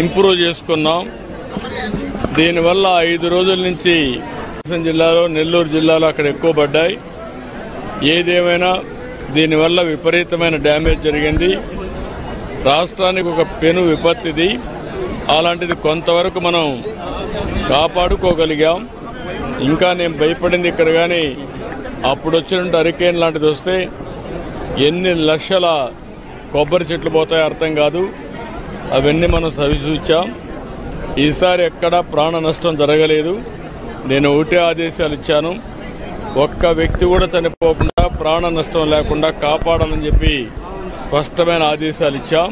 Improve చేసుకున్నాం. దీనివల్ల 5 రోజుల నుంచి జిల్లాలో, నెల్లూరు జిల్లాలో అక్కడ ఎక్కువ పడ్డాయి. ఏదేమైనా దీనివల్ల విపరీతమైన డ్యామేజ్ జరిగింది. రాష్ట్రానికి ఒక పెను విపత్తిది. అలాంటిది కొంతవరకు మనం కాపాడుకోగలిగాం. ఇంకా నేను భయపడింది ఇక్కడ కానీ అప్పుడు వచ్చినట్టు హరికేన్ లాంటిది వస్తే ఎన్ని లక్షల కొబ్బరి చెట్లు పోతాయో అర్థం కాదు. అవన్నీ మనం సవిచూచాం. ఈసారి ఎక్కడా ప్రాణ నష్టం జరగలేదు. నేను ఒకటే ఆదేశాలు ఇచ్చాను, ఒక్క వ్యక్తి కూడా చనిపోకుండా, ప్రాణ నష్టం లేకుండా కాపాడాలని చెప్పి స్పష్టమైన ఆదేశాలు ఇచ్చాం.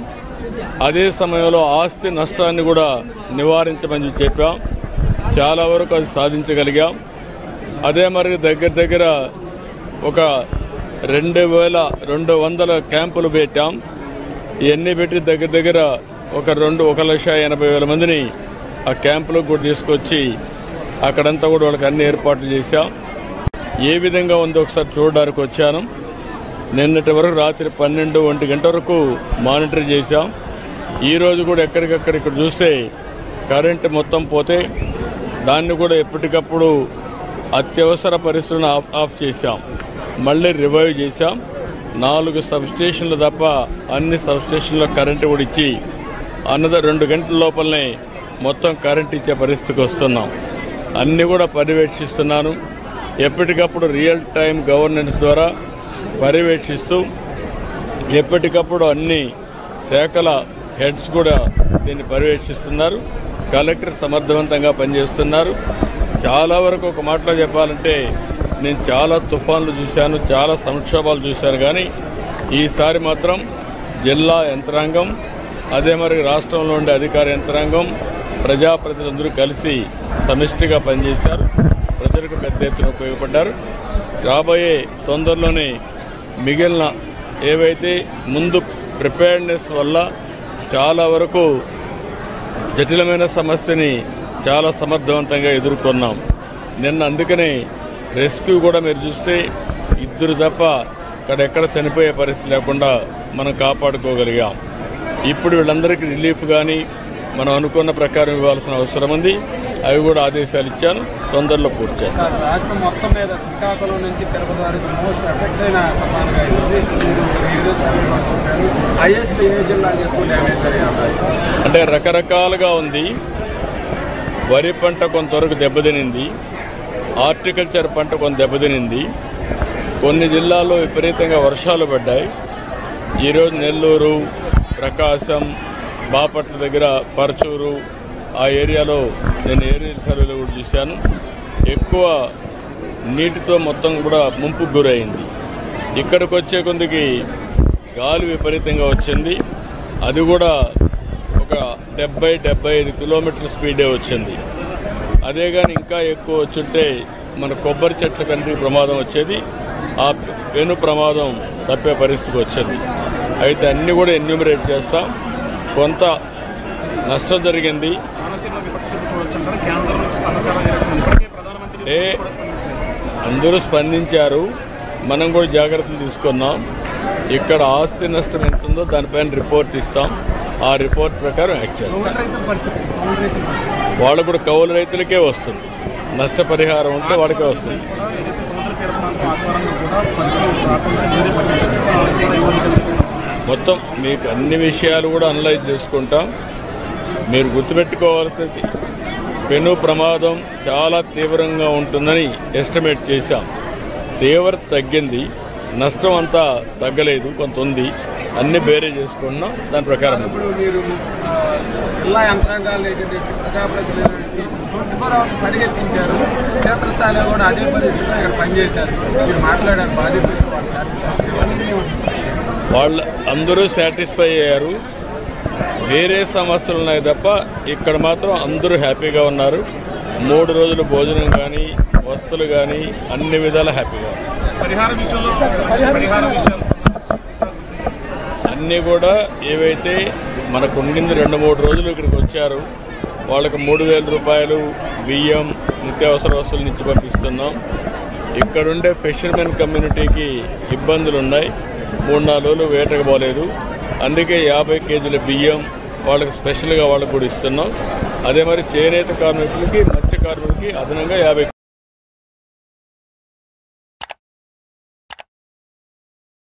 అదే సమయంలో ఆస్తి నష్టాన్ని కూడా నివారించమని చెప్పాం. చాలా వరకు అది సాధించగలిగాం. అదే మరి దగ్గర ఒక 2200 క్యాంపులు పెట్టాం. ఇవన్నీ పెట్టి దగ్గర ఒక 1,80,000 మందిని ఆ క్యాంపులకు కూడా తీసుకొచ్చి అక్కడంతా కూడా వాళ్ళకి అన్ని ఏర్పాట్లు చేశాం. ఏ విధంగా ఉందో ఒకసారి చూడడానికి వచ్చాను. నిన్నటి వరకు రాత్రి 12-1 గంట వరకు మానిటర్ చేశాం. ఈరోజు కూడా ఎక్కడికక్కడ ఇక్కడ చూస్తే కరెంటు మొత్తం పోతే దాన్ని కూడా ఎప్పటికప్పుడు అత్యవసర పరిస్థితులను ఆఫ్ చేశాం. మళ్ళీ రివైవ్ చేశాం. 4 సబ్స్టేషన్లు తప్ప అన్ని సబ్స్టేషన్లో కరెంటు కూడా ఇచ్చి 2 గంటల లోపలనే మొత్తం కరెంట్ ఇచ్చే పరిస్థితికి వస్తున్నాం. అన్నీ కూడా పర్యవేక్షిస్తున్నాను. ఎప్పటికప్పుడు రియల్ టైం గవర్నెన్స్ ద్వారా పర్యవేక్షిస్తూ ఎప్పటికప్పుడు అన్ని శాఖల హెడ్స్ కూడా దీన్ని పర్యవేక్షిస్తున్నారు. కలెక్టర్ సమర్థవంతంగా పనిచేస్తున్నారు. చాలా వరకు ఒక మాటలో చెప్పాలంటే నేను చాలా తుఫాన్లు చూశాను, చాలా సంక్షోభాలు చూశాను. కానీ ఈసారి మాత్రం జిల్లా యంత్రాంగం, అదే మరి రాష్ట్రంలో ఉండే అధికార యంత్రాంగం, ప్రజాప్రతినిధులందరూ కలిసి సమిష్టిగా పనిచేశారు. ప్రజలకు పెద్ద ఎత్తున ఉపయోగపడ్డారు. రాబోయే తొందరలోనే మిగిలిన ఏవైతే ముందు ప్రిపేర్డ్నెస్ వల్ల చాలా వరకు జటిలమైన సమస్యని చాలా సమర్థవంతంగా ఎదుర్కొన్నాం. నిన్న అందుకనే రెస్క్యూ కూడా మీరు చూస్తే 2 తప్ప అక్కడెక్కడ చనిపోయే పరిస్థితి లేకుండా మనం కాపాడుకోగలిగాం. ఇప్పుడు వీళ్ళందరికీ రిలీఫ్ కానీ మనం అనుకున్న ప్రకారం ఇవ్వాల్సిన అవసరం ఉంది. అవి కూడా ఆదేశాలు ఇచ్చాను, తొందరలో పూర్తి చేస్తాను. రాష్ట్రం మొత్తం మీద శ్రీకాకుళం నుంచి తిరుపతి వరకు మోస్ట్ ఎఫెక్ట్ అయిన హైయెస్ట్ ఏ జిల్లాకి ఎక్కువ డ్యామేజ్ అయ్యే అవకాశం అంటే రకరకాలుగా ఉంది. వరి పంట కొంతవరకు దెబ్బతినింది, హార్టికల్చర్ పంట కొంత దెబ్బతినింది. కొన్ని జిల్లాల్లో విపరీతంగా వర్షాలు పడ్డాయి. ఈరోజు నెల్లూరు, ప్రకాశం, బాపట్ల దగ్గర పరచూరు ఆ ఏరియాలో నేను ఏరియల్ సర్వేలో కూడా చూశాను. ఎక్కువ నీటితో మొత్తం కూడా ముంపుకు గురైంది. ఇక్కడికి వచ్చే కొందికి గాలి విపరీతంగా వచ్చింది. అది కూడా ఒక 70-75 కిలోమీటర్ల స్పీడే వచ్చింది. అదే కానీ ఇంకా ఎక్కువ వచ్చుంటే మన కొబ్బరి చెట్ల కంటే ప్రమాదం వచ్చేది. ఆ పెను ప్రమాదం తప్పే పరిస్థితికి వచ్చింది. అయితే అన్నీ కూడా ఎన్యూమరేట్ చేస్తాం. కొంత నష్టం జరిగింది. అందరూ స్పందించారు. మనం కూడా జాగ్రత్తలు తీసుకున్నాం. ఇక్కడ ఆస్తి నష్టం ఎంత ఉందో దానిపైన రిపోర్ట్ ఇస్తాం. ఆ రిపోర్ట్ ప్రకారం యాక్ట్ చేస్తాం. వాళ్ళకు కూడా కౌలు రైతులకే వస్తుంది. నష్టపరిహారం ఉంటే వాళ్ళకే వస్తుంది. మొత్తం మీకు అన్ని విషయాలు కూడా అనలైజ్ చేసుకుంటాం. మీరు గుర్తుపెట్టుకోవాల్సింది పెను ప్రమాదం చాలా తీవ్రంగా ఉంటుందని ఎస్టిమేట్ చేశాం. తీవ్రత తగ్గింది, నష్టం అంతా తగ్గలేదు, కొంత ఉంది. అన్ని బేరే చేసుకున్నాం. దాని ప్రకారం ఇప్పుడు మీరు జిల్లా యంత్రాంగాలు ప్రజాప్రతినిధులు 24 hours పరిగెత్తించారు. క్షేత్రస్థాయిలో కూడా అదే పరిస్థితిలో ఇక్కడ పనిచేశారు. మీరు మాట్లాడారు బాధితులు వాళ్ళు అందరూ సాటిస్ఫై అయ్యారు. వేరే సమస్యలు ఉన్నాయి తప్ప ఇక్కడ మాత్రం అందరూ హ్యాపీగా ఉన్నారు. 3 రోజులు భోజనం కానీ వస్తువులు కానీ అన్ని విధాల హ్యాపీగా అన్నీ కూడా ఏవైతే మనకు ఉండింది 2-3 రోజులు ఇక్కడికి వచ్చారు వాళ్ళకి 3,000 రూపాయలు బియ్యం నిత్యావసర వస్తువులు ఇచ్చి పంపిస్తున్నాం. ఇక్కడుండే ఫిషర్మెన్ కమ్యూనిటీకి ఇబ్బందులు ఉన్నాయి. 3-4 రోజులు వేటకు పోలేదు. అందుకే 50 కేజీల బియ్యం వాళ్ళకి స్పెషల్గా వాళ్ళకి కూడా ఇస్తున్నాం. అదే మరి చేనేత కార్మికులకి, మత్స్య కార్మికులకి అదనంగా 50